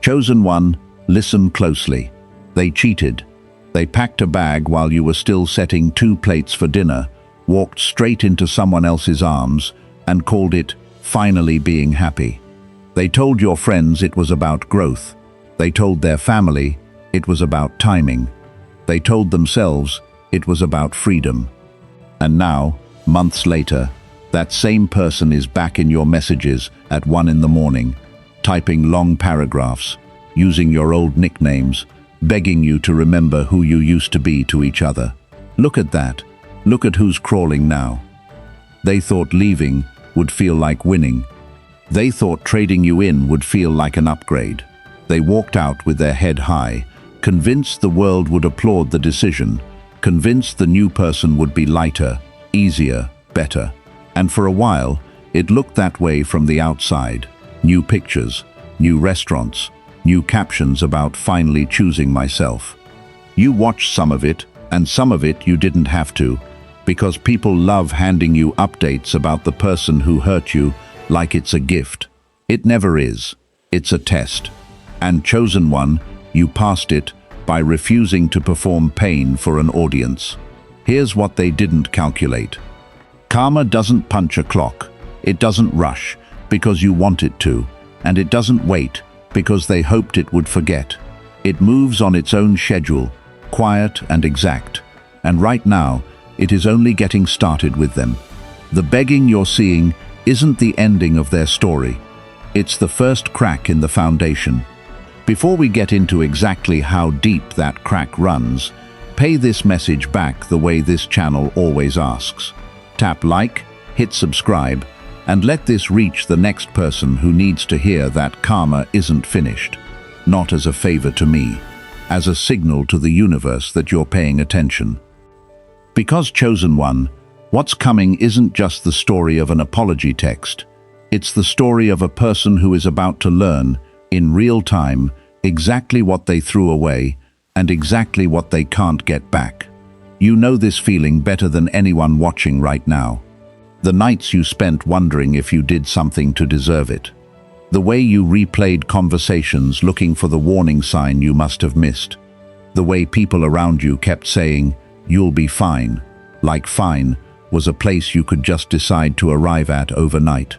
Chosen one, listen closely. They cheated. They packed a bag while you were still setting 2 plates for dinner, walked straight into someone else's arms, and called it finally being happy. They told your friends it was about growth. They told their family it was about timing. They told themselves it was about freedom. And now, months later, that same person is back in your messages at 1 in the morning, typing long paragraphs, using your old nicknames, begging you to remember who you used to be to each other. Look at that. Look at who's crawling now. They thought leaving would feel like winning. They thought trading you in would feel like an upgrade. They walked out with their head high, convinced the world would applaud the decision, convinced the new person would be lighter, easier, better. And for a while, it looked that way from the outside. New pictures, new restaurants, new captions about finally choosing myself. You watched some of it, and some of it you didn't have to, because people love handing you updates about the person who hurt you like it's a gift. It never is. It's a test. And chosen one, you passed it by refusing to perform pain for an audience. Here's what they didn't calculate. Karma doesn't punch a clock. It doesn't rush because you want it to, and it doesn't wait because they hoped it would forget. It moves on its own schedule, quiet and exact. And right now, it is only getting started with them. The begging you're seeing isn't the ending of their story. It's the first crack in the foundation. Before we get into exactly how deep that crack runs, pay this message back the way this channel always asks. Tap like, hit subscribe, and let this reach the next person who needs to hear that karma isn't finished. Not as a favor to me, as a signal to the universe that you're paying attention. Because chosen one, what's coming isn't just the story of an apology text. It's the story of a person who is about to learn, in real time, exactly what they threw away and exactly what they can't get back. You know this feeling better than anyone watching right now. The nights you spent wondering if you did something to deserve it. The way you replayed conversations looking for the warning sign you must have missed. The way people around you kept saying, "You'll be fine," like fine was a place you could just decide to arrive at overnight.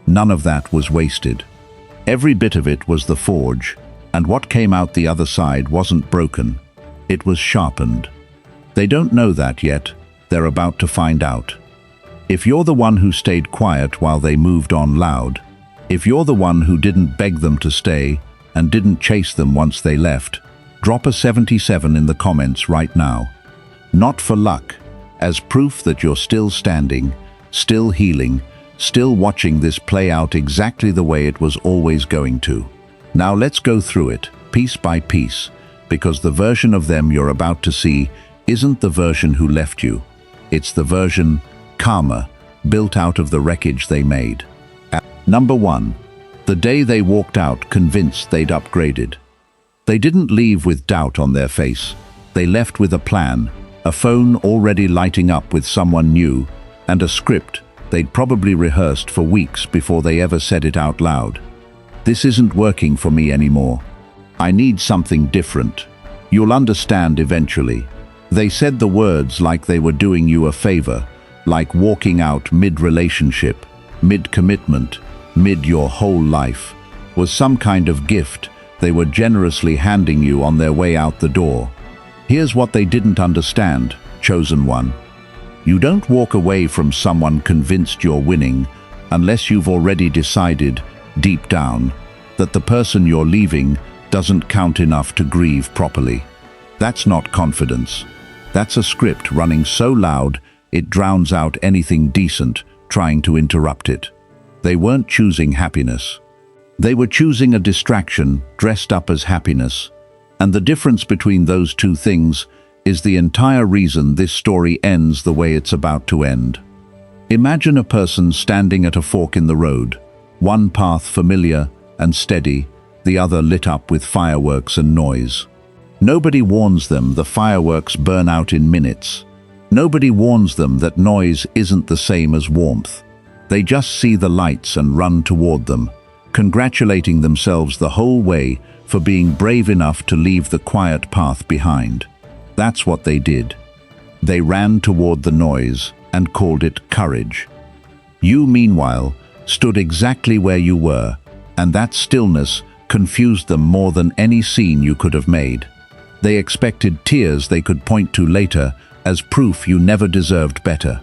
None of that was wasted. Every bit of it was the forge, and what came out the other side wasn't broken. It was sharpened. They don't know that yet. They're about to find out. If you're the one who stayed quiet while they moved on loud, if you're the one who didn't beg them to stay and didn't chase them once they left, drop a 77 in the comments right now. Not for luck, as proof that you're still standing, still healing, still watching this play out exactly the way it was always going to. Now let's go through it, piece by piece, because the version of them you're about to see isn't the version who left you. It's the version, karma, built out of the wreckage they made. Number 1. The day they walked out convinced they'd upgraded. They didn't leave with doubt on their face. They left with a plan, a phone already lighting up with someone new, and a script they'd probably rehearsed for weeks before they ever said it out loud. This isn't working for me anymore. I need something different. You'll understand eventually. They said the words like they were doing you a favor, like walking out mid-relationship, mid-commitment, mid your whole life, was some kind of gift they were generously handing you on their way out the door. Here's what they didn't understand, chosen one. You don't walk away from someone convinced you're winning unless you've already decided, deep down, that the person you're leaving doesn't count enough to grieve properly. That's not confidence. That's a script running so loud it drowns out anything decent trying to interrupt it. They weren't choosing happiness. They were choosing a distraction dressed up as happiness. And the difference between those two things is the entire reason this story ends the way it's about to end. Imagine a person standing at a fork in the road, one path familiar and steady, the other lit up with fireworks and noise. Nobody warns them the fireworks burn out in minutes. Nobody warns them that noise isn't the same as warmth. They just see the lights and run toward them, congratulating themselves the whole way for being brave enough to leave the quiet path behind. That's what they did. They ran toward the noise and called it courage. You, meanwhile, stood exactly where you were, and that stillness confused them more than any scene you could have made. They expected tears they could point to later as proof you never deserved better.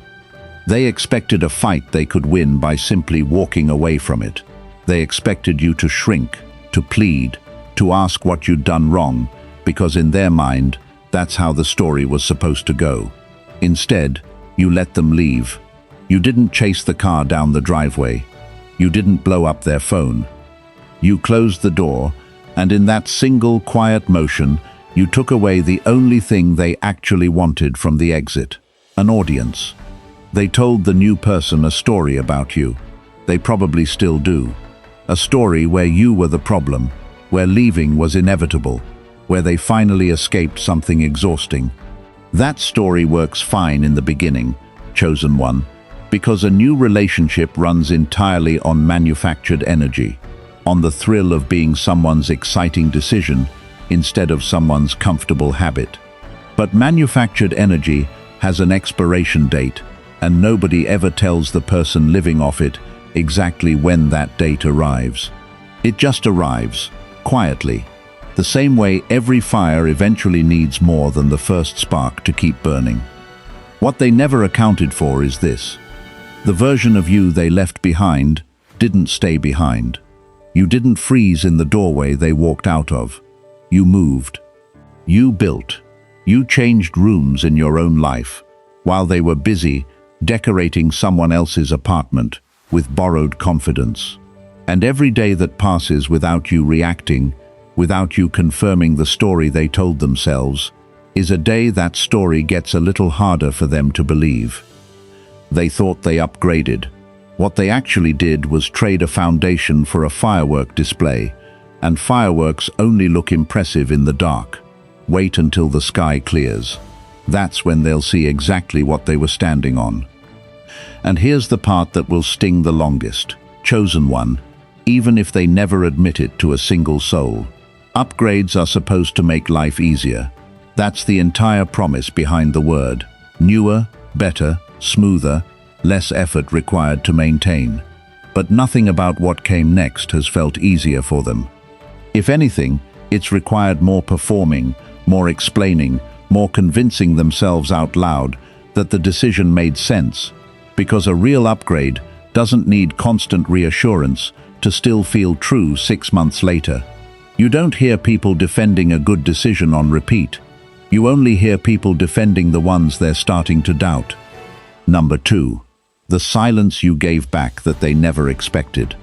They expected a fight they could win by simply walking away from it. They expected you to shrink, to plead, to ask what you'd done wrong, because in their mind, that's how the story was supposed to go. Instead, you let them leave. You didn't chase the car down the driveway. You didn't blow up their phone. You closed the door, and in that single quiet motion, you took away the only thing they actually wanted from the exit: an audience. They told the new person a story about you. They probably still do. A story where you were the problem, where leaving was inevitable, where they finally escaped something exhausting. That story works fine in the beginning, chosen one, because a new relationship runs entirely on manufactured energy, on the thrill of being someone's exciting decision instead of someone's comfortable habit. But manufactured energy has an expiration date, and nobody ever tells the person living off it exactly when that date arrives. It just arrives, quietly, the same way every fire eventually needs more than the first spark to keep burning. What they never accounted for is this: the version of you they left behind didn't stay behind. You didn't freeze in the doorway they walked out of. You moved. You built. You changed rooms in your own life, while they were busy decorating someone else's apartment with borrowed confidence. And every day that passes without you reacting, without you confirming the story they told themselves, is a day that story gets a little harder for them to believe. They thought they upgraded. What they actually did was trade a foundation for a firework display, and fireworks only look impressive in the dark. Wait until the sky clears. That's when they'll see exactly what they were standing on. And here's the part that will sting the longest, chosen one, even if they never admit it to a single soul. Upgrades are supposed to make life easier. That's the entire promise behind the word. Newer, better, smoother, less effort required to maintain. But nothing about what came next has felt easier for them. If anything, it's required more performing, more explaining, more convincing themselves out loud that the decision made sense, because a real upgrade doesn't need constant reassurance to still feel true 6 months later. You don't hear people defending a good decision on repeat. You only hear people defending the ones they're starting to doubt. Number 2. The silence you gave back that they never expected.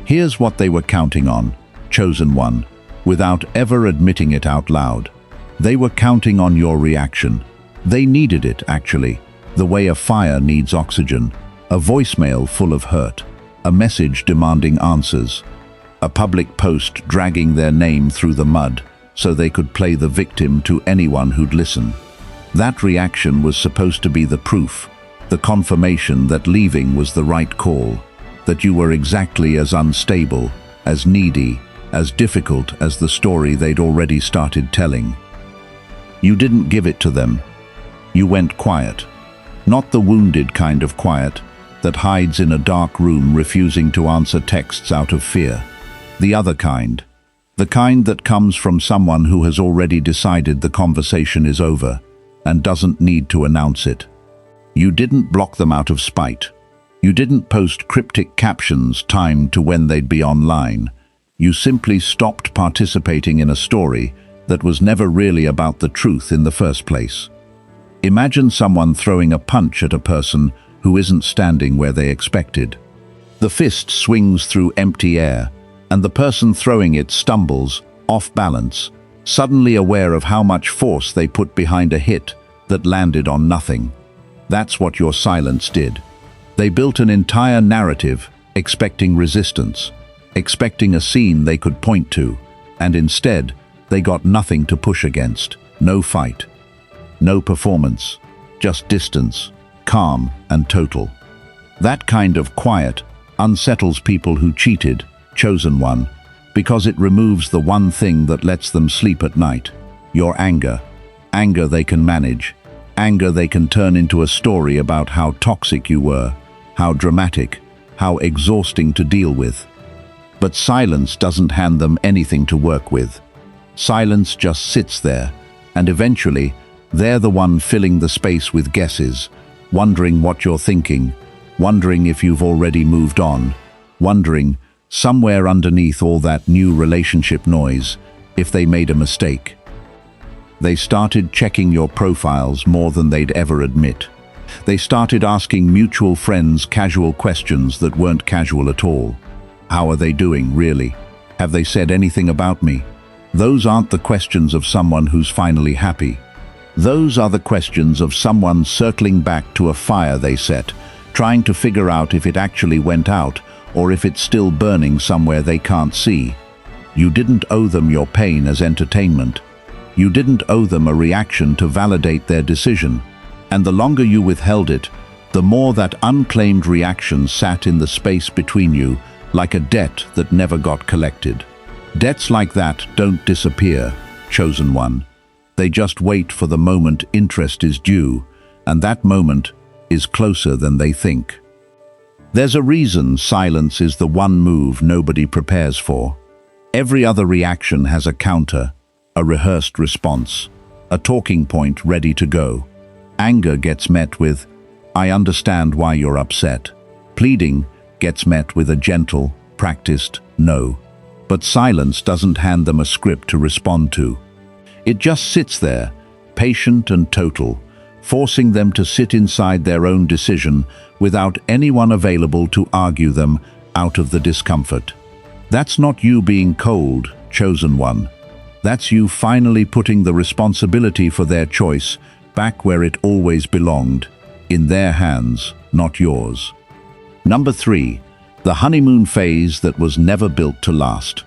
Here's what they were counting on, chosen one, without ever admitting it out loud. They were counting on your reaction. They needed it, actually, the way a fire needs oxygen, a voicemail full of hurt, a message demanding answers, a public post dragging their name through the mud so they could play the victim to anyone who'd listen. That reaction was supposed to be the proof, the confirmation that leaving was the right call, that you were exactly as unstable, as needy, as difficult as the story they'd already started telling. You didn't give it to them. You went quiet. Not the wounded kind of quiet that hides in a dark room refusing to answer texts out of fear. The other kind. The kind that comes from someone who has already decided the conversation is over and doesn't need to announce it. You didn't block them out of spite. You didn't post cryptic captions timed to when they'd be online. You simply stopped participating in a story that was never really about the truth in the first place. Imagine someone throwing a punch at a person who isn't standing where they expected. The fist swings through empty air, and the person throwing it stumbles, off balance, suddenly aware of how much force they put behind a hit that landed on nothing. That's what your silence did. They built an entire narrative, expecting resistance, expecting a scene they could point to, and instead, they got nothing to push against. No fight. No performance. Just distance, calm and total. That kind of quiet unsettles people who cheated chosen one, because it removes the one thing that lets them sleep at night: your anger. Anger they can manage. Anger they can turn into a story about how toxic you were, how dramatic, how exhausting to deal with. But silence doesn't hand them anything to work with. Silence just sits there, and eventually, they're the one filling the space with guesses, wondering what you're thinking, wondering if you've already moved on, wondering, somewhere underneath all that new relationship noise, if they made a mistake. They started checking your profiles more than they'd ever admit. They started asking mutual friends casual questions that weren't casual at all. How are they doing, really? Have they said anything about me? Those aren't the questions of someone who's finally happy. Those are the questions of someone circling back to a fire they set, trying to figure out if it actually went out or if it's still burning somewhere they can't see. You didn't owe them your pain as entertainment. You didn't owe them a reaction to validate their decision. And the longer you withheld it, the more that unclaimed reaction sat in the space between you, like a debt that never got collected. Debts like that don't disappear, chosen one. They just wait for the moment interest is due, and that moment is closer than they think. There's a reason silence is the one move nobody prepares for. Every other reaction has a counter, a rehearsed response, a talking point ready to go. Anger gets met with, "I understand why you're upset." Pleading gets met with a gentle, practiced no. But silence doesn't hand them a script to respond to. It just sits there, patient and total, forcing them to sit inside their own decision without anyone available to argue them out of the discomfort. That's not you being cold, chosen one. That's you finally putting the responsibility for their choice back where it always belonged, in their hands, not yours. Number 3, the honeymoon phase that was never built to last.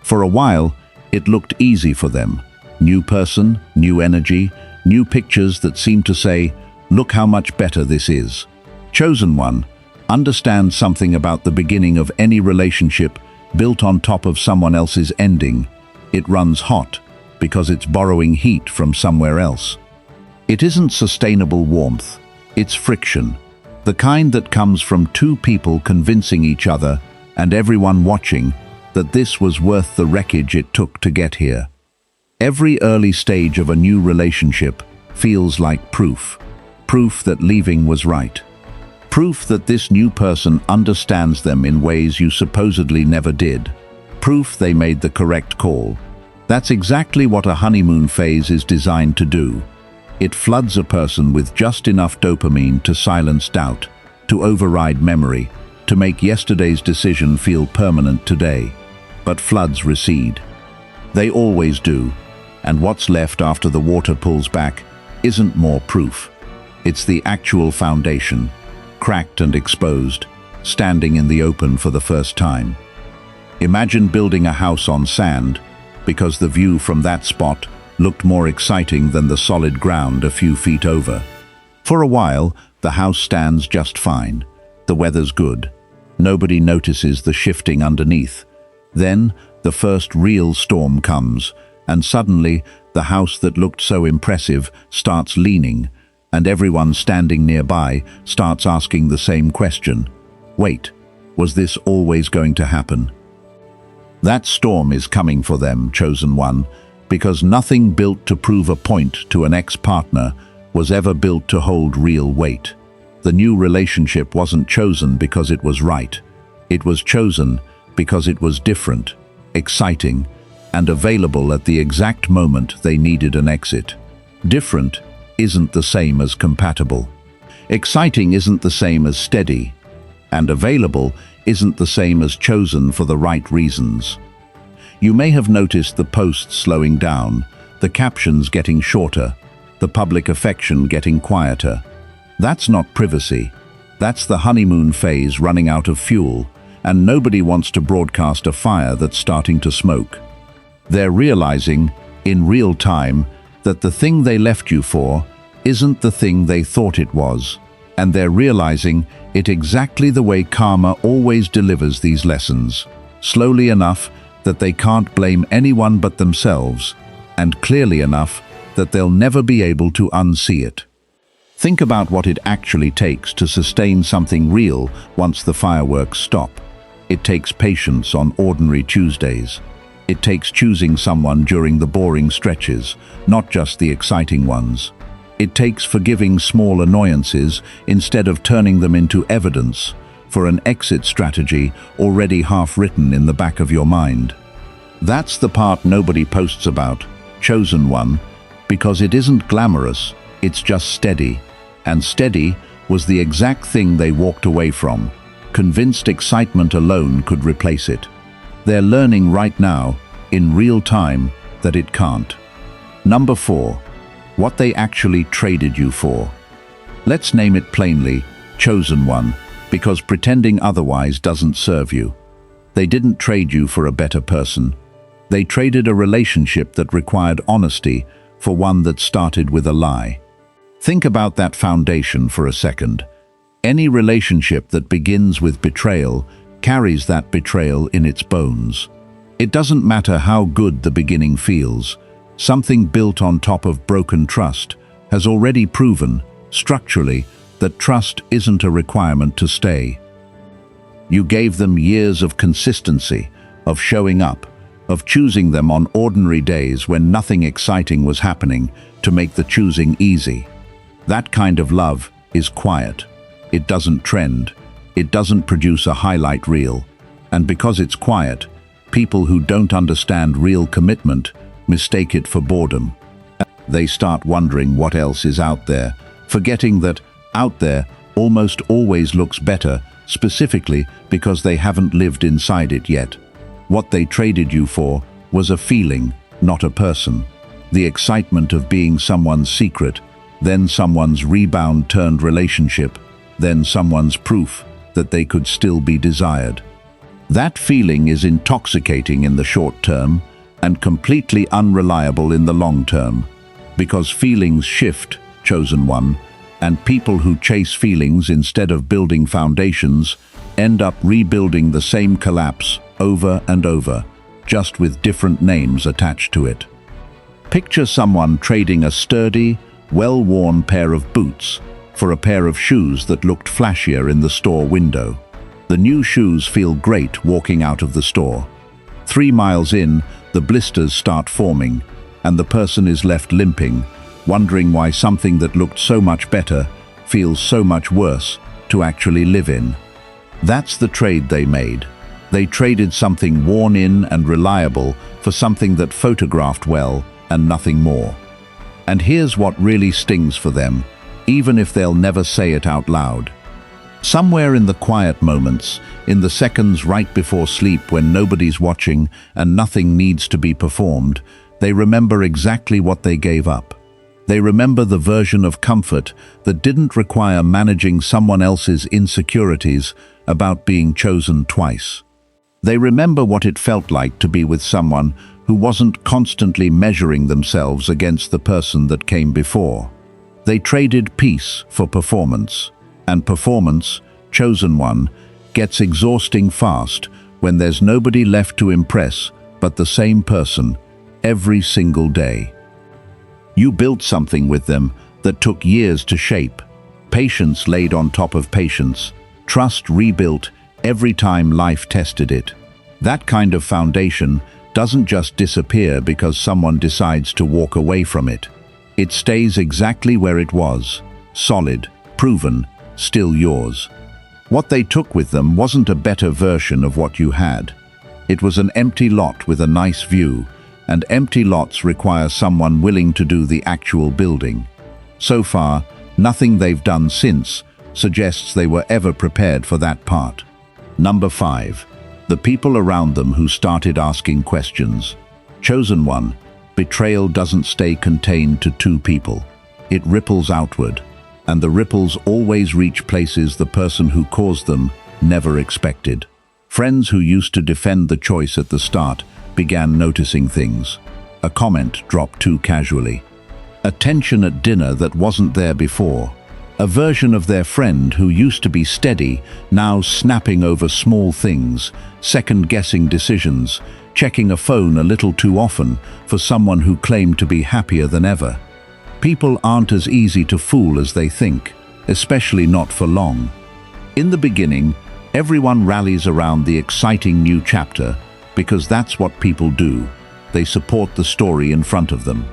For a while, it looked easy for them. New person, new energy, new pictures that seemed to say, "Look how much better this is." Chosen one, understand something about the beginning of any relationship built on top of someone else's ending. It runs hot because it's borrowing heat from somewhere else. It isn't sustainable warmth, it's friction. The kind that comes from two people convincing each other and everyone watching that this was worth the wreckage it took to get here. Every early stage of a new relationship feels like proof. Proof that leaving was right. Proof that this new person understands them in ways you supposedly never did. Proof they made the correct call. That's exactly what a honeymoon phase is designed to do. It floods a person with just enough dopamine to silence doubt, to override memory, to make yesterday's decision feel permanent today. But floods recede. They always do, and what's left after the water pulls back isn't more proof. It's the actual foundation, cracked and exposed, standing in the open for the first time. Imagine building a house on sand, because the view from that spot looked more exciting than the solid ground a few feet over. For a while, the house stands just fine. The weather's good. Nobody notices the shifting underneath. Then, the first real storm comes, and suddenly, the house that looked so impressive starts leaning, and everyone standing nearby starts asking the same question. Wait, was this always going to happen? That storm is coming for them, chosen one, because nothing built to prove a point to an ex-partner was ever built to hold real weight. The new relationship wasn't chosen because it was right. It was chosen because it was different, exciting, and available at the exact moment they needed an exit. Different isn't the same as compatible. Exciting isn't the same as steady. And available isn't the same as chosen for the right reasons. You may have noticed the posts slowing down, the captions getting shorter, the public affection getting quieter. That's not privacy. That's the honeymoon phase running out of fuel, and nobody wants to broadcast a fire that's starting to smoke. They're realizing, in real time, that the thing they left you for isn't the thing they thought it was, and they're realizing it exactly the way karma always delivers these lessons. slowly enough that they can't blame anyone but themselves, and clearly enough that they'll never be able to unsee it. Think about what it actually takes to sustain something real once the fireworks stop. It takes patience on ordinary Tuesdays. It takes choosing someone during the boring stretches, not just the exciting ones. It takes forgiving small annoyances instead of turning them into evidence for an exit strategy already half written in the back of your mind. That's the part nobody posts about, chosen one, because it isn't glamorous, it's just steady. And steady was the exact thing they walked away from, convinced excitement alone could replace it. They're learning right now, in real time, that it can't. Number 4. What they actually traded you for. Let's name it plainly, chosen one, because pretending otherwise doesn't serve you. They didn't trade you for a better person. They traded a relationship that required honesty for one that started with a lie. Think about that foundation for a second. Any relationship that begins with betrayal carries that betrayal in its bones. It doesn't matter how good the beginning feels, something built on top of broken trust has already proven, structurally, that trust isn't a requirement to stay. You gave them years of consistency, of showing up, of choosing them on ordinary days when nothing exciting was happening to make the choosing easy. That kind of love is quiet. It doesn't trend. It doesn't produce a highlight reel. And because it's quiet, people who don't understand real commitment mistake it for boredom. They start wondering what else is out there, forgetting that out there almost always looks better, specifically because they haven't lived inside it yet. What they traded you for was a feeling, not a person. The excitement of being someone's secret, then someone's rebound-turned relationship, then someone's proof that they could still be desired. That feeling is intoxicating in the short term and completely unreliable in the long term, because feelings shift, chosen one, and people who chase feelings instead of building foundations end up rebuilding the same collapse over and over, just with different names attached to it. Picture someone trading a sturdy, well-worn pair of boots for a pair of shoes that looked flashier in the store window. The new shoes feel great walking out of the store. 3 miles in, the blisters start forming, and the person is left limping, wondering why something that looked so much better feels so much worse to actually live in. That's the trade they made. They traded something worn in and reliable for something that photographed well and nothing more. And here's what really stings for them, even if they'll never say it out loud. Somewhere in the quiet moments, in the seconds right before sleep when nobody's watching and nothing needs to be performed, they remember exactly what they gave up. They remember the version of comfort that didn't require managing someone else's insecurities about being chosen twice. They remember what it felt like to be with someone who wasn't constantly measuring themselves against the person that came before. They traded peace for performance. And performance, chosen one, gets exhausting fast when there's nobody left to impress but the same person every single day. You built something with them that took years to shape, patience laid on top of patience, trust rebuilt every time life tested it. That kind of foundation doesn't just disappear because someone decides to walk away from it. It stays exactly where it was, solid, proven, still yours. What they took with them wasn't a better version of what you had. It was an empty lot with a nice view, and empty lots require someone willing to do the actual building. So far, nothing they've done since suggests they were ever prepared for that part. Number 5. The people around them who started asking questions. Chosen one, betrayal doesn't stay contained to 2 people. It ripples outward. And the ripples always reach places the person who caused them never expected. Friends who used to defend the choice at the start began noticing things. A comment dropped too casually. A tension at dinner that wasn't there before. A version of their friend who used to be steady, now snapping over small things, second-guessing decisions, checking a phone a little too often for someone who claimed to be happier than ever. People aren't as easy to fool as they think, especially not for long. In the beginning, everyone rallies around the exciting new chapter because that's what people do. They support the story in front of them.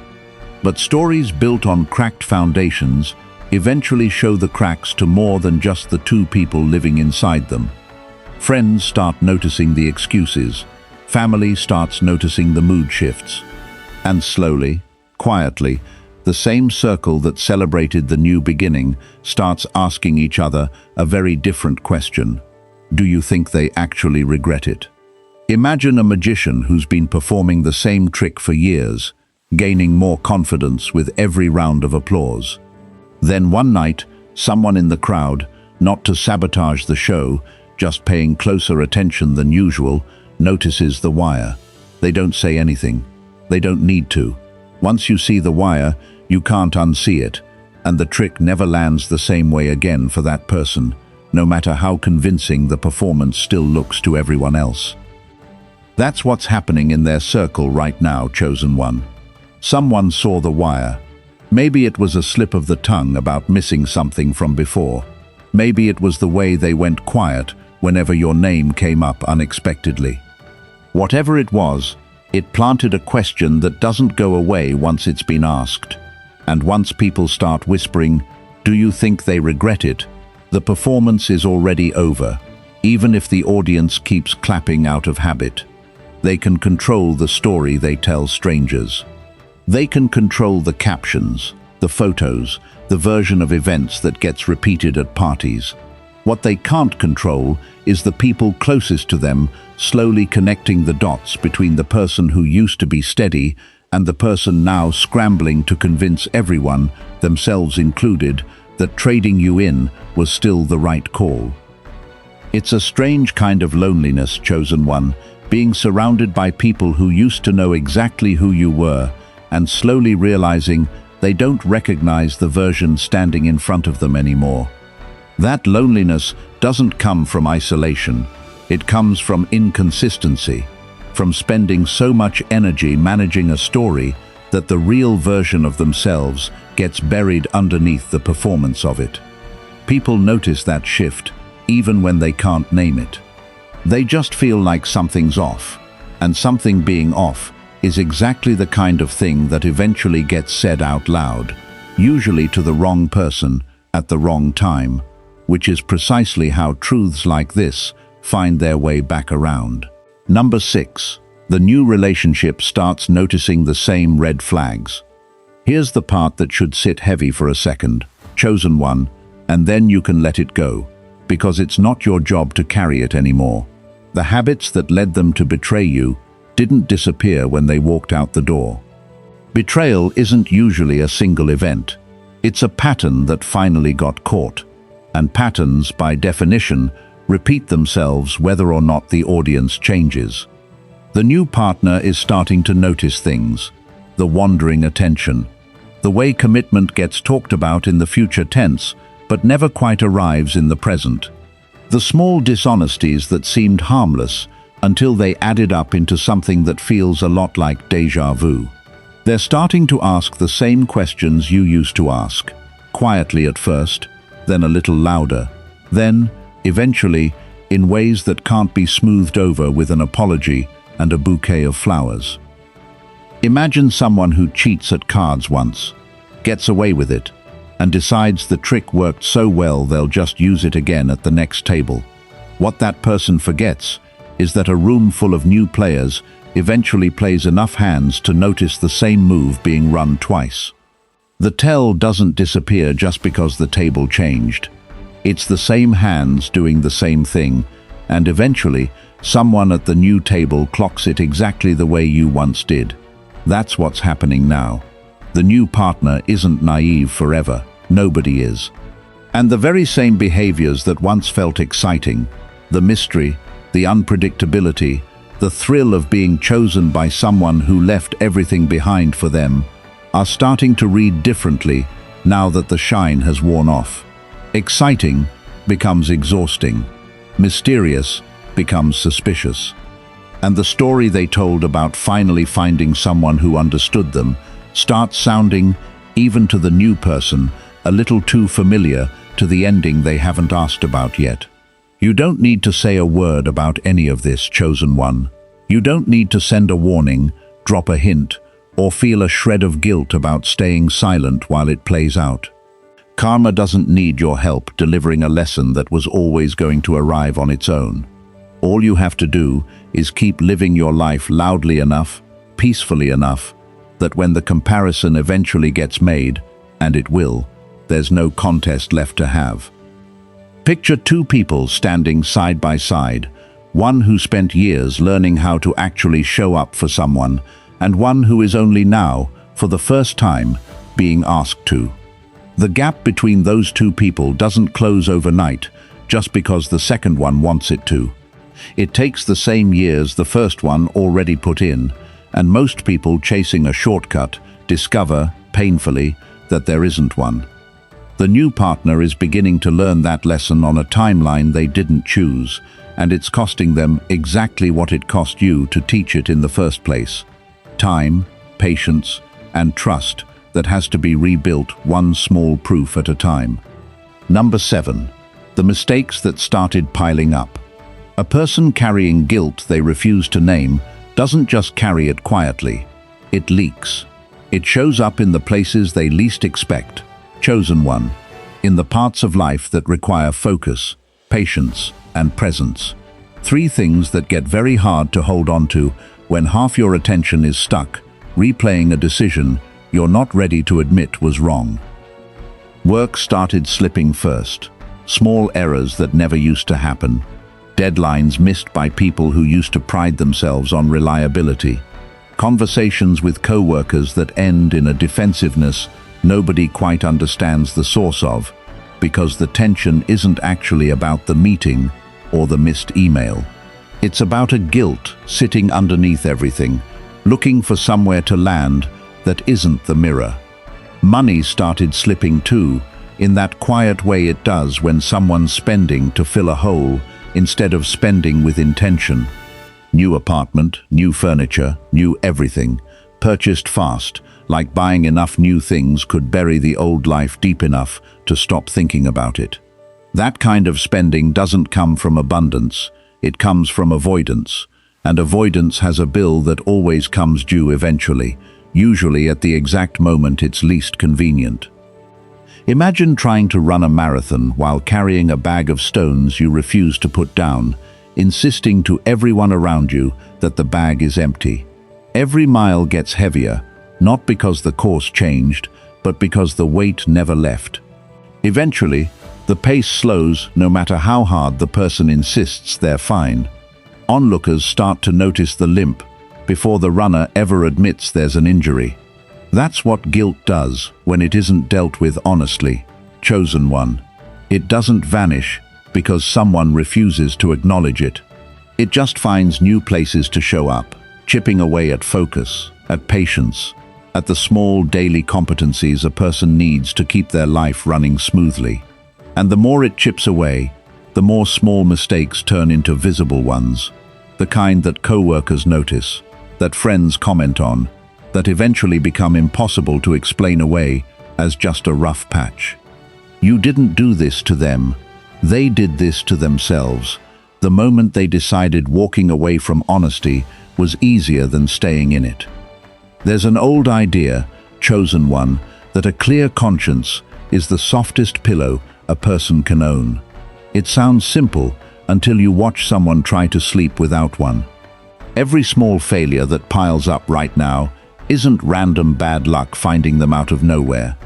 But stories built on cracked foundations eventually show the cracks to more than just the two people living inside them. Friends start noticing the excuses. Family starts noticing the mood shifts. And slowly, quietly, the same circle that celebrated the new beginning starts asking each other a very different question. Do you think they actually regret it? Imagine a magician who's been performing the same trick for years, gaining more confidence with every round of applause. Then one night, someone in the crowd, not to sabotage the show, just paying closer attention than usual, notices the wire. They don't say anything. They don't need to. Once you see the wire, you can't unsee it, and the trick never lands the same way again for that person, no matter how convincing the performance still looks to everyone else. That's what's happening in their circle right now, chosen one. Someone saw the wire. Maybe it was a slip of the tongue about missing something from before. Maybe it was the way they went quiet whenever your name came up unexpectedly. Whatever it was, it planted a question that doesn't go away once it's been asked. And once people start whispering, "Do you think they regret it?" the performance is already over, even if the audience keeps clapping out of habit. They can control the story they tell strangers. They can control the captions, the photos, the version of events that gets repeated at parties. What they can't control is the people closest to them slowly connecting the dots between the person who used to be steady and the person now scrambling to convince everyone, themselves included, that trading you in was still the right call. It's a strange kind of loneliness, chosen one, being surrounded by people who used to know exactly who you were, and slowly realizing they don't recognize the version standing in front of them anymore. That loneliness doesn't come from isolation. It comes from inconsistency, from spending so much energy managing a story that the real version of themselves gets buried underneath the performance of it. People notice that shift, even when they can't name it. They just feel like something's off, and something being off is exactly the kind of thing that eventually gets said out loud, usually to the wrong person at the wrong time, which is precisely how truths like this find their way back around. Number 6. The new relationship starts noticing the same red flags. Here's the part that should sit heavy for a second, chosen one, and then you can let it go, because it's not your job to carry it anymore. The habits that led them to betray you didn't disappear when they walked out the door. Betrayal isn't usually a single event. It's a pattern that finally got caught. And patterns, by definition, repeat themselves whether or not the audience changes. The new partner is starting to notice things, the wandering attention, the way commitment gets talked about in the future tense, but never quite arrives in the present. The small dishonesties that seemed harmless until they added up into something that feels a lot like déjà vu. They're starting to ask the same questions you used to ask, quietly at first, then a little louder, then, eventually, in ways that can't be smoothed over with an apology and a bouquet of flowers. Imagine someone who cheats at cards once, gets away with it, and decides the trick worked so well they'll just use it again at the next table. What that person forgets is that a room full of new players eventually plays enough hands to notice the same move being run twice. The tell doesn't disappear just because the table changed. It's the same hands doing the same thing, and eventually, someone at the new table clocks it exactly the way you once did. That's what's happening now. The new partner isn't naive forever. Nobody is. And the very same behaviors that once felt exciting, the mystery, the unpredictability, the thrill of being chosen by someone who left everything behind for them, are starting to read differently now that the shine has worn off. Exciting becomes exhausting. Mysterious becomes suspicious. And the story they told about finally finding someone who understood them starts sounding, even to the new person, a little too familiar to the ending they haven't asked about yet. You don't need to say a word about any of this, chosen one. You don't need to send a warning, drop a hint, or feel a shred of guilt about staying silent while it plays out. Karma doesn't need your help delivering a lesson that was always going to arrive on its own. All you have to do is keep living your life loudly enough, peacefully enough, that when the comparison eventually gets made, and it will, there's no contest left to have. Picture two people standing side by side, one who spent years learning how to actually show up for someone, and one who is only now, for the first time, being asked to. The gap between those two people doesn't close overnight, just because the second one wants it to. It takes the same years the first one already put in, and most people chasing a shortcut discover, painfully, that there isn't one. The new partner is beginning to learn that lesson on a timeline they didn't choose, and it's costing them exactly what it cost you to teach it in the first place. Time, patience, and trust that has to be rebuilt one small proof at a time. Number 7. The mistakes that started piling up. A person carrying guilt they refuse to name doesn't just carry it quietly. It leaks. It shows up in the places they least expect. Chosen one. In the parts of life that require focus, patience, and presence. 3 things that get very hard to hold on to when half your attention is stuck, replaying a decision you're not ready to admit was wrong. Work started slipping first. Small errors that never used to happen. Deadlines missed by people who used to pride themselves on reliability. Conversations with co-workers that end in a defensiveness nobody quite understands the source of, because the tension isn't actually about the meeting or the missed email. It's about a guilt sitting underneath everything, looking for somewhere to land that isn't the mirror. Money started slipping too, in that quiet way it does when someone's spending to fill a hole instead of spending with intention. New apartment, new furniture, new everything, purchased fast, like buying enough new things could bury the old life deep enough to stop thinking about it. That kind of spending doesn't come from abundance, it comes from avoidance, and avoidance has a bill that always comes due eventually, usually at the exact moment it's least convenient. Imagine trying to run a marathon while carrying a bag of stones you refuse to put down, insisting to everyone around you that the bag is empty. Every mile gets heavier, not because the course changed, but because the weight never left. Eventually, the pace slows no matter how hard the person insists they're fine. Onlookers start to notice the limp before the runner ever admits there's an injury. That's what guilt does when it isn't dealt with honestly. Chosen one. It doesn't vanish because someone refuses to acknowledge it. It just finds new places to show up, chipping away at focus, at patience, at the small daily competencies a person needs to keep their life running smoothly. And the more it chips away, the more small mistakes turn into visible ones, the kind that co-workers notice, that friends comment on, that eventually become impossible to explain away as just a rough patch. You didn't do this to them. They did this to themselves. The moment they decided walking away from honesty was easier than staying in it. There's an old idea, chosen one, that a clear conscience is the softest pillow a person can own. It sounds simple until you watch someone try to sleep without one. Every small failure that piles up right now isn't random bad luck finding them out of nowhere.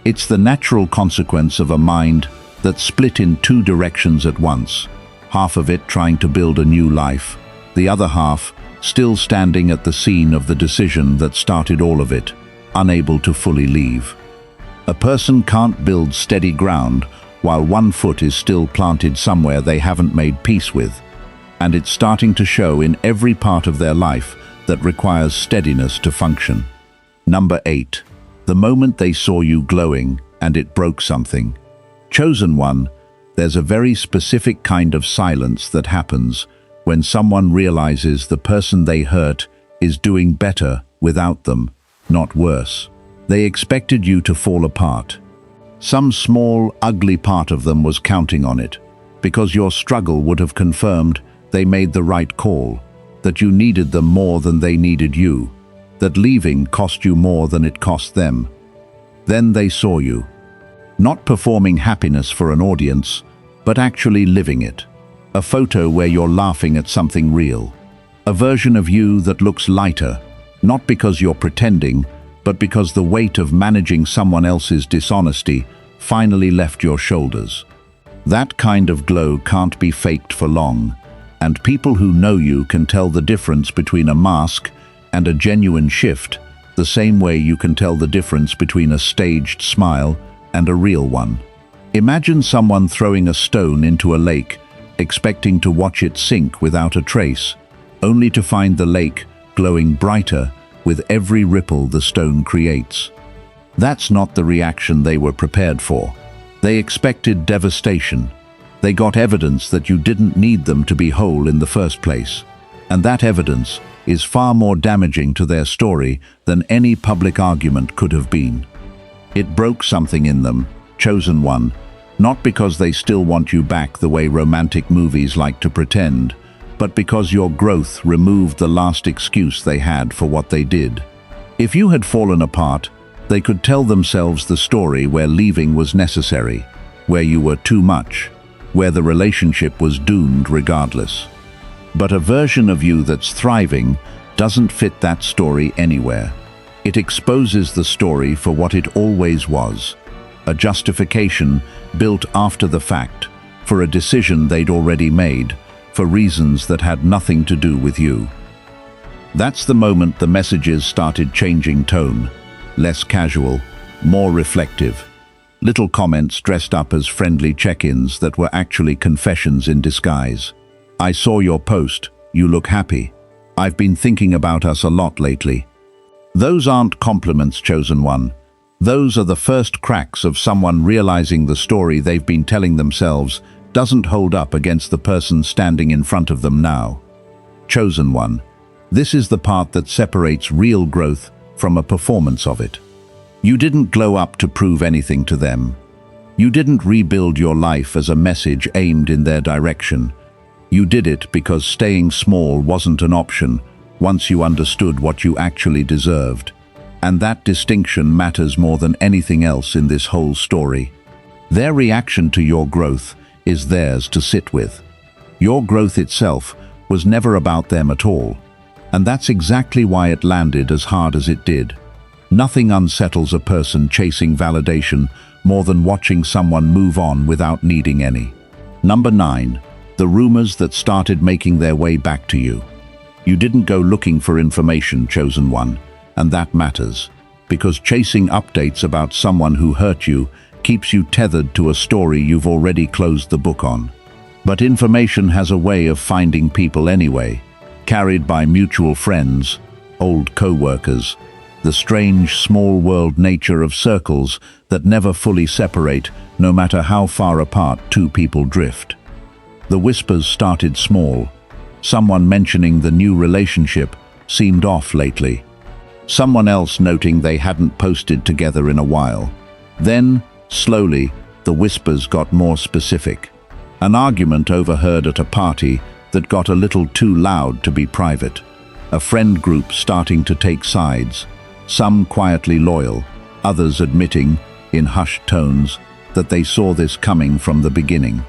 It's the natural consequence of a mind that's split in 2 directions at once, half of it trying to build a new life, the other half still standing at the scene of the decision that started all of it, unable to fully leave. A person can't build steady ground while one foot is still planted somewhere they haven't made peace with, and it's starting to show in every part of their life that requires steadiness to function. Number 8. The moment they saw you glowing and it broke something. Chosen one, there's a very specific kind of silence that happens when someone realizes the person they hurt is doing better without them, not worse. They expected you to fall apart. Some small, ugly part of them was counting on it, because your struggle would have confirmed they made the right call, that you needed them more than they needed you, that leaving cost you more than it cost them. Then they saw you, not performing happiness for an audience, but actually living it. A photo where you're laughing at something real. A version of you that looks lighter, not because you're pretending, but because the weight of managing someone else's dishonesty finally left your shoulders. That kind of glow can't be faked for long, and people who know you can tell the difference between a mask and a genuine shift, the same way you can tell the difference between a staged smile and a real one. Imagine someone throwing a stone into a lake, expecting to watch it sink without a trace, only to find the lake glowing brighter with every ripple the stone creates. That's not the reaction they were prepared for. They expected devastation. They got evidence that you didn't need them to be whole in the first place. And that evidence is far more damaging to their story than any public argument could have been. It broke something in them, chosen one, not because they still want you back the way romantic movies like to pretend, but because your growth removed the last excuse they had for what they did. If you had fallen apart, they could tell themselves the story where leaving was necessary, where you were too much, where the relationship was doomed regardless. But a version of you that's thriving doesn't fit that story anywhere. It exposes the story for what it always was, a justification built after the fact, for a decision they'd already made, for reasons that had nothing to do with you. That's the moment the messages started changing tone, less casual, more reflective. Little comments dressed up as friendly check-ins that were actually confessions in disguise. I saw your post, you look happy. I've been thinking about us a lot lately. Those aren't compliments, chosen one. Those are the first cracks of someone realizing the story they've been telling themselves doesn't hold up against the person standing in front of them now. Chosen one. This is the part that separates real growth from a performance of it. You didn't glow up to prove anything to them. You didn't rebuild your life as a message aimed in their direction. You did it because staying small wasn't an option once you understood what you actually deserved. And that distinction matters more than anything else in this whole story. Their reaction to your growth is theirs to sit with. Your growth itself was never about them at all. And that's exactly why it landed as hard as it did. Nothing unsettles a person chasing validation more than watching someone move on without needing any. Number 9. The rumors that started making their way back to you. You didn't go looking for information, chosen one, and that matters, because chasing updates about someone who hurt you keeps you tethered to a story you've already closed the book on. But information has a way of finding people anyway, carried by mutual friends, old co-workers, the strange small world nature of circles that never fully separate no matter how far apart two people drift. The whispers started small. Someone mentioning the new relationship seemed off lately. Someone else noting they hadn't posted together in a while. Then, slowly, the whispers got more specific. An argument overheard at a party that got a little too loud to be private. A friend group starting to take sides, some quietly loyal, others admitting, in hushed tones, that they saw this coming from the beginning.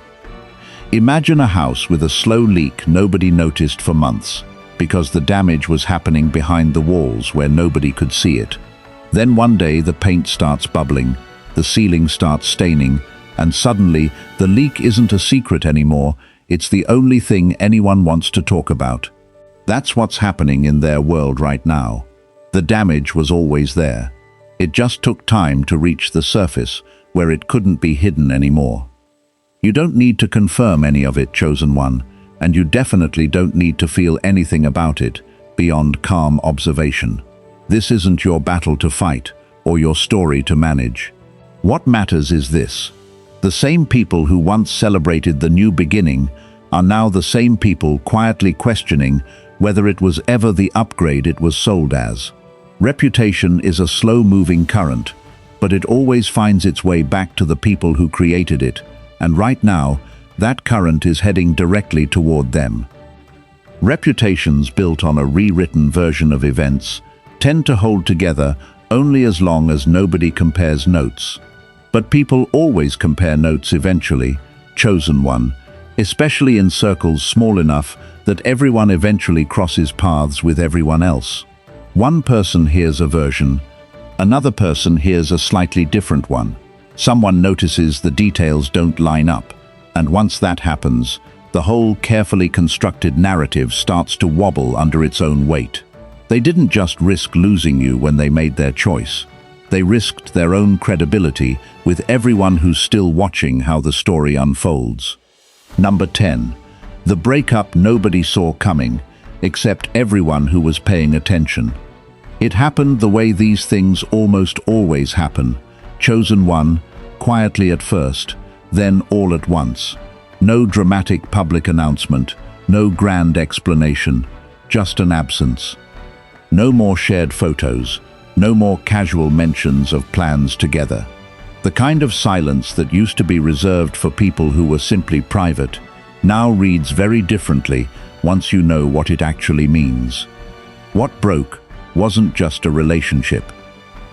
Imagine a house with a slow leak nobody noticed for months, because the damage was happening behind the walls where nobody could see it. Then one day the paint starts bubbling, the ceiling starts staining, and suddenly the leak isn't a secret anymore, it's the only thing anyone wants to talk about. That's what's happening in their world right now. The damage was always there. It just took time to reach the surface where it couldn't be hidden anymore. You don't need to confirm any of it, chosen one, and you definitely don't need to feel anything about it beyond calm observation. This isn't your battle to fight or your story to manage. What matters is this: The same people who once celebrated the new beginning are now the same people quietly questioning whether it was ever the upgrade it was sold as. Reputation is a slow-moving current, but it always finds its way back to the people who created it, and right now, that current is heading directly toward them. Reputations built on a rewritten version of events tend to hold together only as long as nobody compares notes. But people always compare notes eventually, chosen one, especially in circles small enough that everyone eventually crosses paths with everyone else. One person hears a version, another person hears a slightly different one. Someone notices the details don't line up, and once that happens, the whole carefully constructed narrative starts to wobble under its own weight. They didn't just risk losing you when they made their choice. They risked their own credibility with everyone who's still watching how the story unfolds. Number 10. The breakup nobody saw coming, except everyone who was paying attention. It happened the way these things almost always happen. Chosen one, quietly at first, then all at once. No dramatic public announcement, no grand explanation, just an absence. No more shared photos, no more casual mentions of plans together. The kind of silence that used to be reserved for people who were simply private now reads very differently once you know what it actually means. What broke wasn't just a relationship.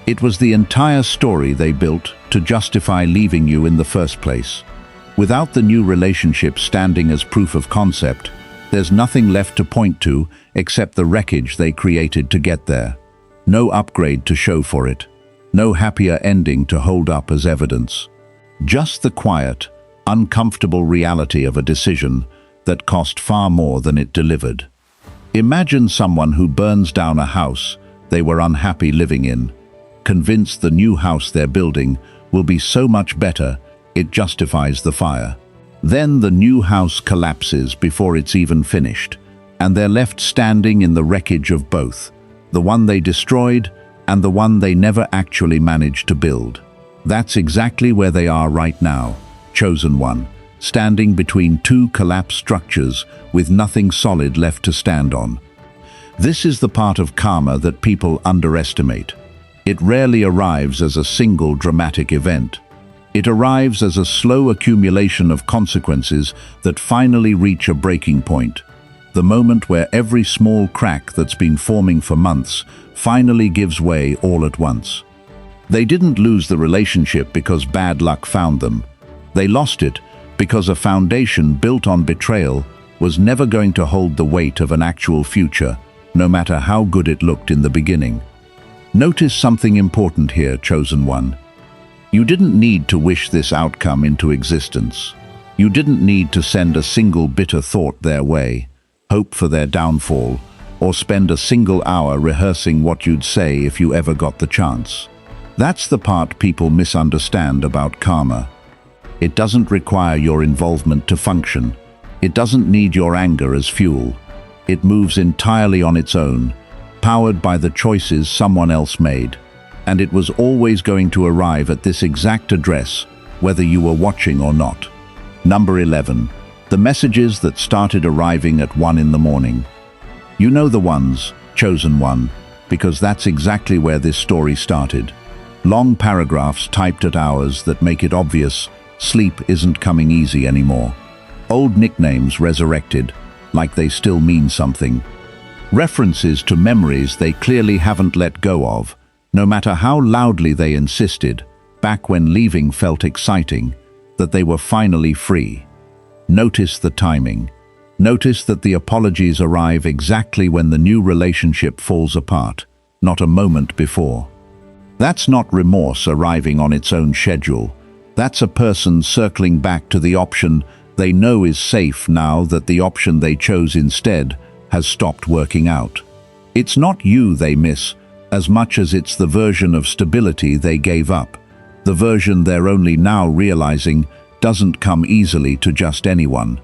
It was the entire story they built to justify leaving you in the first place. Without the new relationship standing as proof of concept, there's nothing left to point to except the wreckage they created to get there. No upgrade to show for it. No happier ending to hold up as evidence. Just the quiet, uncomfortable reality of a decision that cost far more than it delivered. Imagine someone who burns down a house they were unhappy living in, convinced the new house they're building will be so much better it justifies the fire. Then the new house collapses before it's even finished, and they're left standing in the wreckage of both, the one they destroyed and the one they never actually managed to build. That's exactly where they are right now, chosen one, standing between two collapsed structures with nothing solid left to stand on. This is the part of karma that people underestimate. It rarely arrives as a single dramatic event. It arrives as a slow accumulation of consequences that finally reach a breaking point. The moment where every small crack that's been forming for months finally gives way all at once. They didn't lose the relationship because bad luck found them. They lost it because a foundation built on betrayal was never going to hold the weight of an actual future, no matter how good it looked in the beginning. Notice something important here, chosen one. You didn't need to wish this outcome into existence. You didn't need to send a single bitter thought their way, hope for their downfall, or spend a single hour rehearsing what you'd say if you ever got the chance. That's the part people misunderstand about karma. It doesn't require your involvement to function. It doesn't need your anger as fuel. It moves entirely on its own, powered by the choices someone else made. And it was always going to arrive at this exact address, whether you were watching or not. Number 11. The messages that started arriving at 1 in the morning. You know the ones, chosen one, because that's exactly where this story started. Long paragraphs typed at hours that make it obvious sleep isn't coming easy anymore. Old nicknames resurrected, like they still mean something. References to memories they clearly haven't let go of, no matter how loudly they insisted, back when leaving felt exciting, that they were finally free. Notice the timing. Notice that the apologies arrive exactly when the new relationship falls apart, not a moment before. That's not remorse arriving on its own schedule. That's a person circling back to the option they know is safe now that the option they chose instead has stopped working out. It's not you they miss, as much as it's the version of stability they gave up, the version they're only now realizing doesn't come easily to just anyone.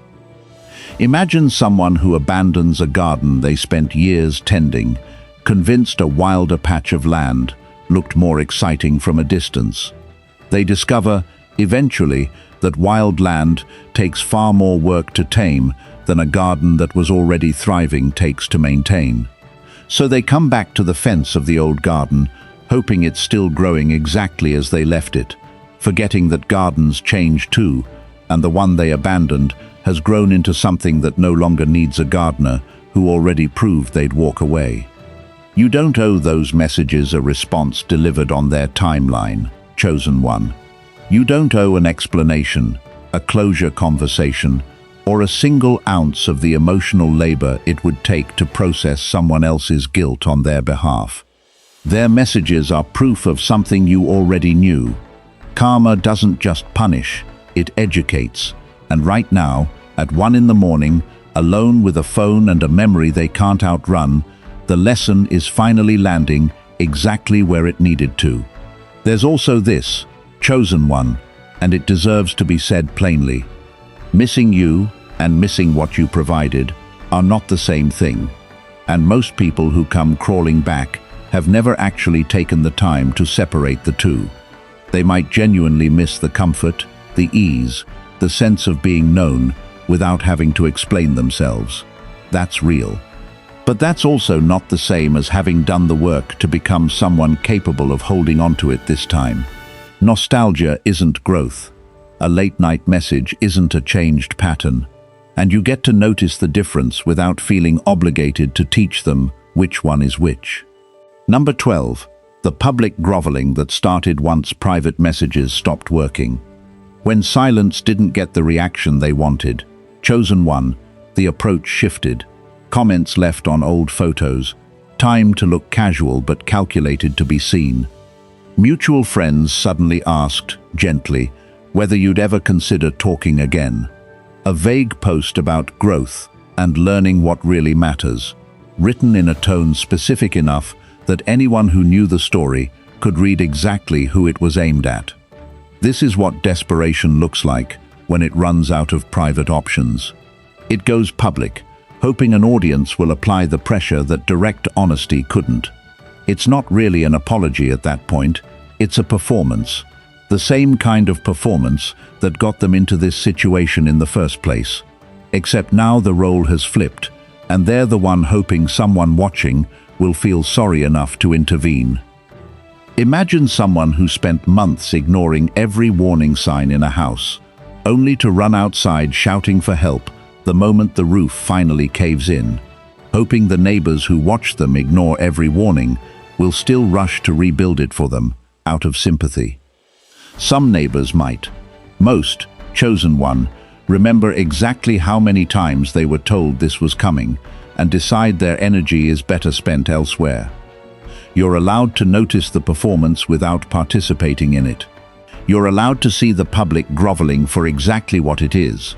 Imagine someone who abandons a garden they spent years tending, convinced a wilder patch of land looked more exciting from a distance. They discover, eventually, that wild land takes far more work to tame than a garden that was already thriving takes to maintain. So they come back to the fence of the old garden, hoping it's still growing exactly as they left it, forgetting that gardens change too, and the one they abandoned has grown into something that no longer needs a gardener who already proved they'd walk away. You don't owe those messages a response delivered on their timeline, chosen one. You don't owe an explanation, a closure conversation, or a single ounce of the emotional labor it would take to process someone else's guilt on their behalf. Their messages are proof of something you already knew. Karma doesn't just punish, it educates. And right now, at 1 a.m, alone with a phone and a memory they can't outrun, the lesson is finally landing exactly where it needed to. There's also this, chosen one, and it deserves to be said plainly. Missing you and missing what you provided are not the same thing, and most people who come crawling back have never actually taken the time to separate the two. They might genuinely miss the comfort, the ease, the sense of being known without having to explain themselves. That's real. But that's also not the same as having done the work to become someone capable of holding on to it this time. Nostalgia isn't growth. A late-night message isn't a changed pattern. And you get to notice the difference without feeling obligated to teach them which one is which. Number 12. The public groveling that started once private messages stopped working. When silence didn't get the reaction they wanted, chosen one, the approach shifted. Comments left on old photos, time to look casual but calculated to be seen. Mutual friends suddenly asked, gently, whether you'd ever consider talking again. A vague post about growth and learning what really matters, written in a tone specific enough that anyone who knew the story could read exactly who it was aimed at. This is what desperation looks like when it runs out of private options. It goes public, hoping an audience will apply the pressure that direct honesty couldn't. It's not really an apology at that point, it's a performance. The same kind of performance that got them into this situation in the first place. Except now the role has flipped, and they're the one hoping someone watching will feel sorry enough to intervene. Imagine someone who spent months ignoring every warning sign in a house, only to run outside shouting for help the moment the roof finally caves in, hoping the neighbors who watch them ignore every warning will still rush to rebuild it for them, out of sympathy. Some neighbors might. Most, chosen one, remember exactly how many times they were told this was coming and decide their energy is better spent elsewhere. You're allowed to notice the performance without participating in it. You're allowed to see the public groveling for exactly what it is,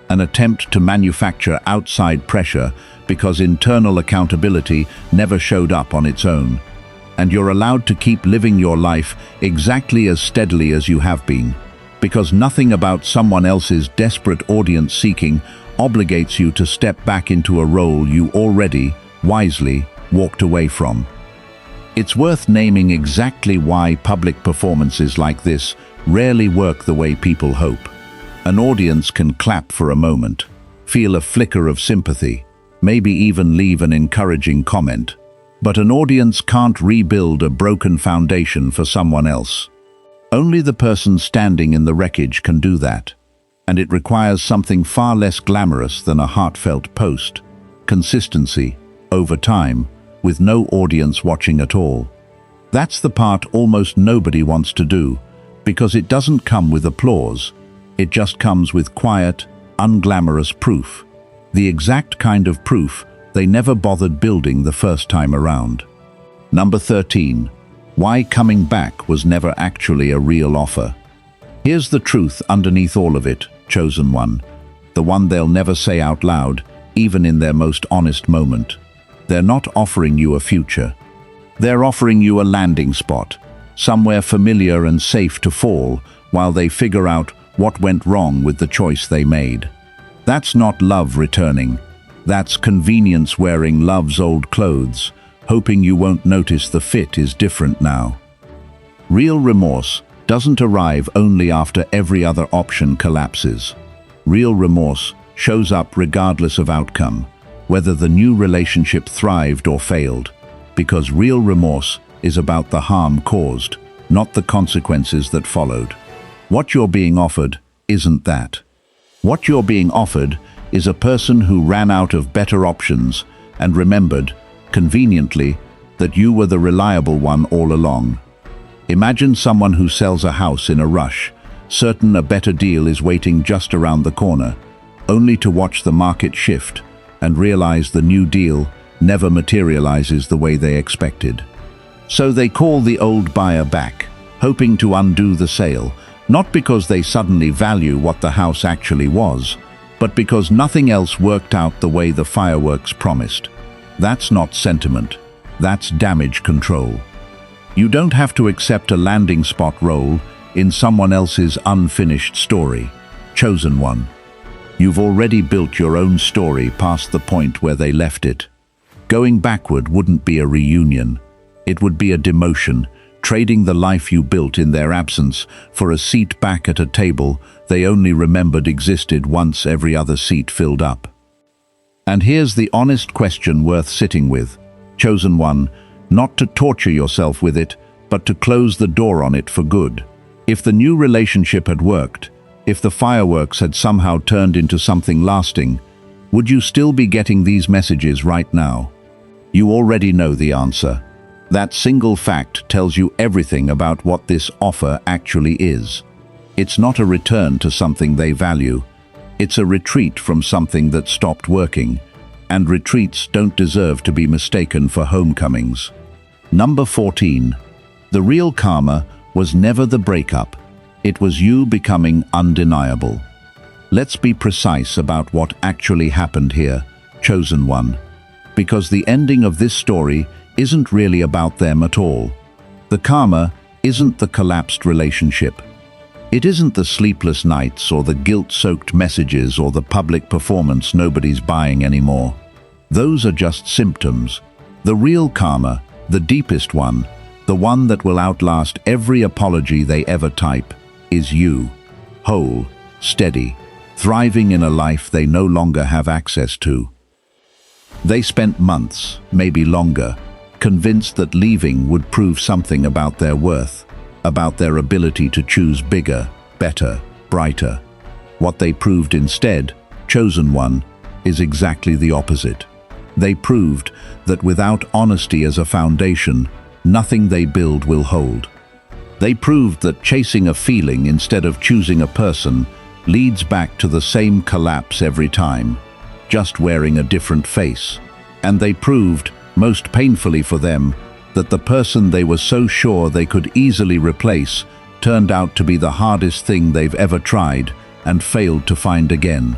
an attempt to manufacture outside pressure because internal accountability never showed up on its own. And you're allowed to keep living your life exactly as steadily as you have been, because nothing about someone else's desperate audience seeking obligates you to step back into a role you already, wisely, walked away from. It's worth naming exactly why public performances like this rarely work the way people hope. An audience can clap for a moment, feel a flicker of sympathy, maybe even leave an encouraging comment. But an audience can't rebuild a broken foundation for someone else. Only the person standing in the wreckage can do that. And it requires something far less glamorous than a heartfelt post. Consistency, over time, with no audience watching at all. That's the part almost nobody wants to do, because it doesn't come with applause. It just comes with quiet, unglamorous proof. The exact kind of proof they never bothered building the first time around. Number 13. Why coming back was never actually a real offer. Here's the truth underneath all of it, chosen one. The one they'll never say out loud, even in their most honest moment. They're not offering you a future. They're offering you a landing spot, somewhere familiar and safe to fall while they figure out what went wrong with the choice they made. That's not love returning. That's convenience wearing love's old clothes, hoping you won't notice the fit is different now. Real remorse doesn't arrive only after every other option collapses. Real remorse shows up regardless of outcome, whether the new relationship thrived or failed, because real remorse is about the harm caused, not the consequences that followed. What you're being offered isn't that. What you're being offered is a person who ran out of better options and remembered, conveniently, that you were the reliable one all along. Imagine someone who sells a house in a rush, certain a better deal is waiting just around the corner, only to watch the market shift and realize the new deal never materializes the way they expected. So they call the old buyer back, hoping to undo the sale, not because they suddenly value what the house actually was, but because nothing else worked out the way the fireworks promised. That's not sentiment, that's damage control. You don't have to accept a landing spot role in someone else's unfinished story, chosen one. You've already built your own story past the point where they left it. Going backward wouldn't be a reunion. It would be a demotion, trading the life you built in their absence for a seat back at a table they only remembered existed once every other seat filled up. And here's the honest question worth sitting with, chosen one, not to torture yourself with it, but to close the door on it for good. If the new relationship had worked, if the fireworks had somehow turned into something lasting, would you still be getting these messages right now? You already know the answer. That single fact tells you everything about what this offer actually is. It's not a return to something they value. It's a retreat from something that stopped working, and retreats don't deserve to be mistaken for homecomings. Number 14. The real karma was never the breakup. It was you becoming undeniable. Let's be precise about what actually happened here, chosen one, because the ending of this story isn't really about them at all. The karma isn't the collapsed relationship. It isn't the sleepless nights or the guilt-soaked messages or the public performance nobody's buying anymore. Those are just symptoms. The real karma, the deepest one, the one that will outlast every apology they ever type, is you, whole, steady, thriving in a life they no longer have access to. They spent months, maybe longer, convinced that leaving would prove something about their worth, about their ability to choose bigger, better, brighter. What they proved instead, chosen one, is exactly the opposite. They proved that without honesty as a foundation, nothing they build will hold. They proved that chasing a feeling instead of choosing a person leads back to the same collapse every time, just wearing a different face. And they proved, most painfully for them, that the person they were so sure they could easily replace turned out to be the hardest thing they've ever tried and failed to find again.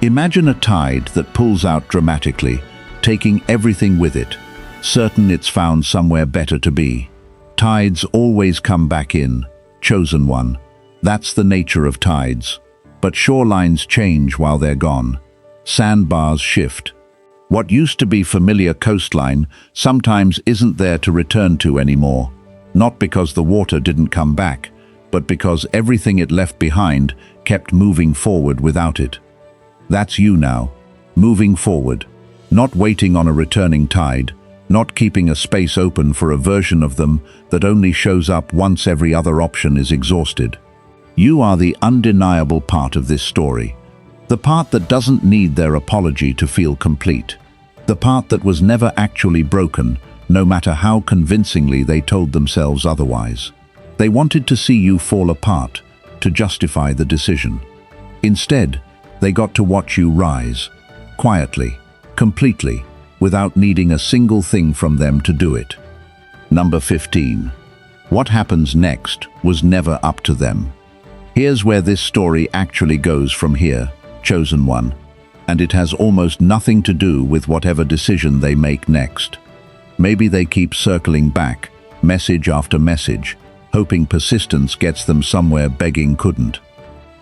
Imagine a tide that pulls out dramatically, taking everything with it, certain it's found somewhere better to be. Tides always come back in, chosen one. That's the nature of tides. But shorelines change while they're gone. Sandbars shift. What used to be familiar coastline sometimes isn't there to return to anymore, not because the water didn't come back, but because everything it left behind kept moving forward without it. That's you now, moving forward, not waiting on a returning tide, not keeping a space open for a version of them that only shows up once every other option is exhausted. You are the undeniable part of this story. The part that doesn't need their apology to feel complete. The part that was never actually broken, no matter how convincingly they told themselves otherwise. They wanted to see you fall apart, to justify the decision. Instead, they got to watch you rise, quietly, completely, without needing a single thing from them to do it. Number 15. What happens next was never up to them. Here's where this story actually goes from here, chosen one, and it has almost nothing to do with whatever decision they make next. Maybe they keep circling back, message after message, hoping persistence gets them somewhere begging couldn't.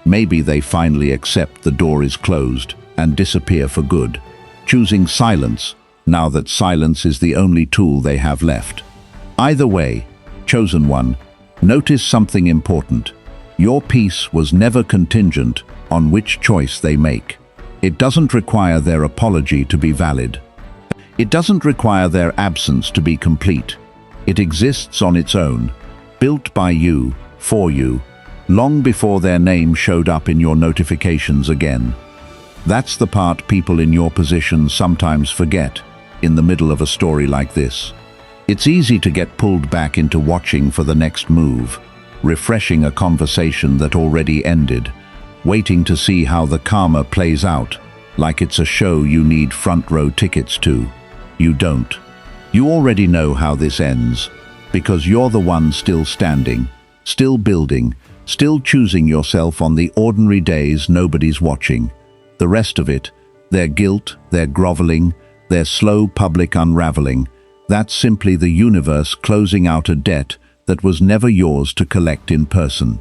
Maybe they finally accept the door is closed and disappear for good, choosing silence now that silence is the only tool they have left. Either way, chosen one, Notice something important. Your peace was never contingent on which choice they make. It doesn't require their apology to be valid. It doesn't require their absence to be complete. It exists on its own, built by you, for you, long before their name showed up in your notifications again. That's the part people in your position sometimes forget in the middle of a story like this. It's easy to get pulled back into watching for the next move, refreshing a conversation that already ended, waiting to see how the karma plays out, like it's a show you need front row tickets to. You don't. You already know how this ends, because you're the one still standing, still building, still choosing yourself on the ordinary days nobody's watching. The rest of it, their guilt, their groveling, their slow public unraveling, that's simply the universe closing out a debt that was never yours to collect in person.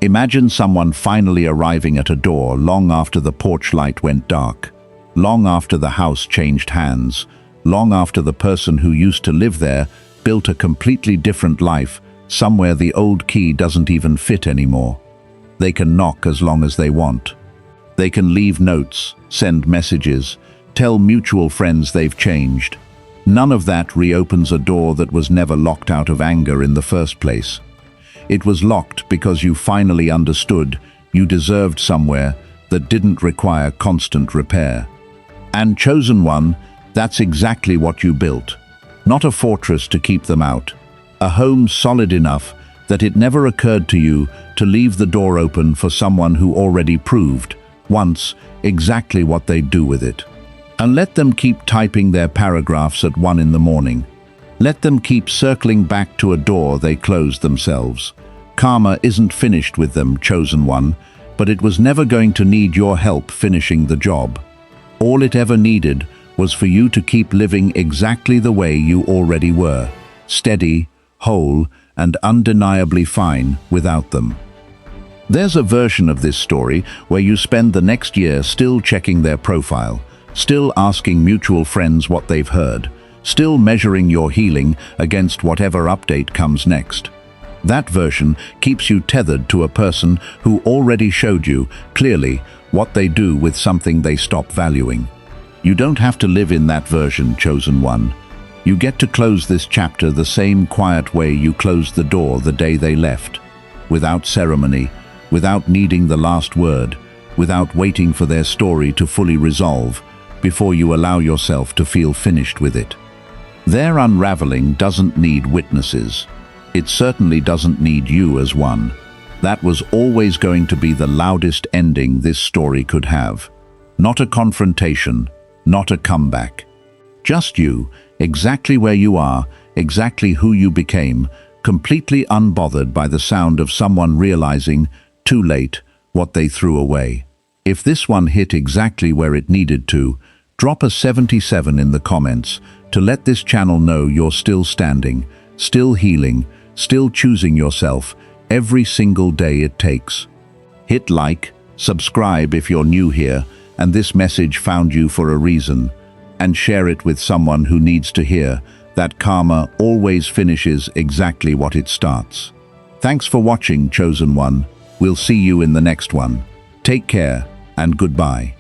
Imagine someone finally arriving at a door long after the porch light went dark, long after the house changed hands, long after the person who used to live there built a completely different life, somewhere the old key doesn't even fit anymore. They can knock as long as they want. They can leave notes, send messages, tell mutual friends they've changed. None of that reopens a door that was never locked out of anger in the first place. It was locked because you finally understood you deserved somewhere that didn't require constant repair. And chosen one, that's exactly what you built. Not a fortress to keep them out. A home solid enough that it never occurred to you to leave the door open for someone who already proved, once, exactly what they'd do with it. And let them keep typing their paragraphs at 1 in the morning. Let them keep circling back to a door they closed themselves. Karma isn't finished with them, chosen one, but it was never going to need your help finishing the job. All it ever needed was for you to keep living exactly the way you already were, steady, whole, and undeniably fine without them. There's a version of this story where you spend the next year still checking their profile, still asking mutual friends what they've heard, still measuring your healing against whatever update comes next. That version keeps you tethered to a person who already showed you, clearly, what they do with something they stop valuing. You don't have to live in that version, chosen one. You get to close this chapter the same quiet way you closed the door the day they left, without ceremony, without needing the last word, without waiting for their story to fully resolve, before you allow yourself to feel finished with it. Their unraveling doesn't need witnesses. It certainly doesn't need you as one. That was always going to be the loudest ending this story could have. Not a confrontation, not a comeback. Just you, exactly where you are, exactly who you became, completely unbothered by the sound of someone realizing, too late, what they threw away. If this one hit exactly where it needed to, drop a 77 in the comments to let this channel know you're still standing, still healing, still choosing yourself every single day it takes. Hit like, subscribe if you're new here and this message found you for a reason, and share it with someone who needs to hear that karma always finishes exactly what it starts. Thanks for watching, chosen one. We'll see you in the next one. Take care and goodbye.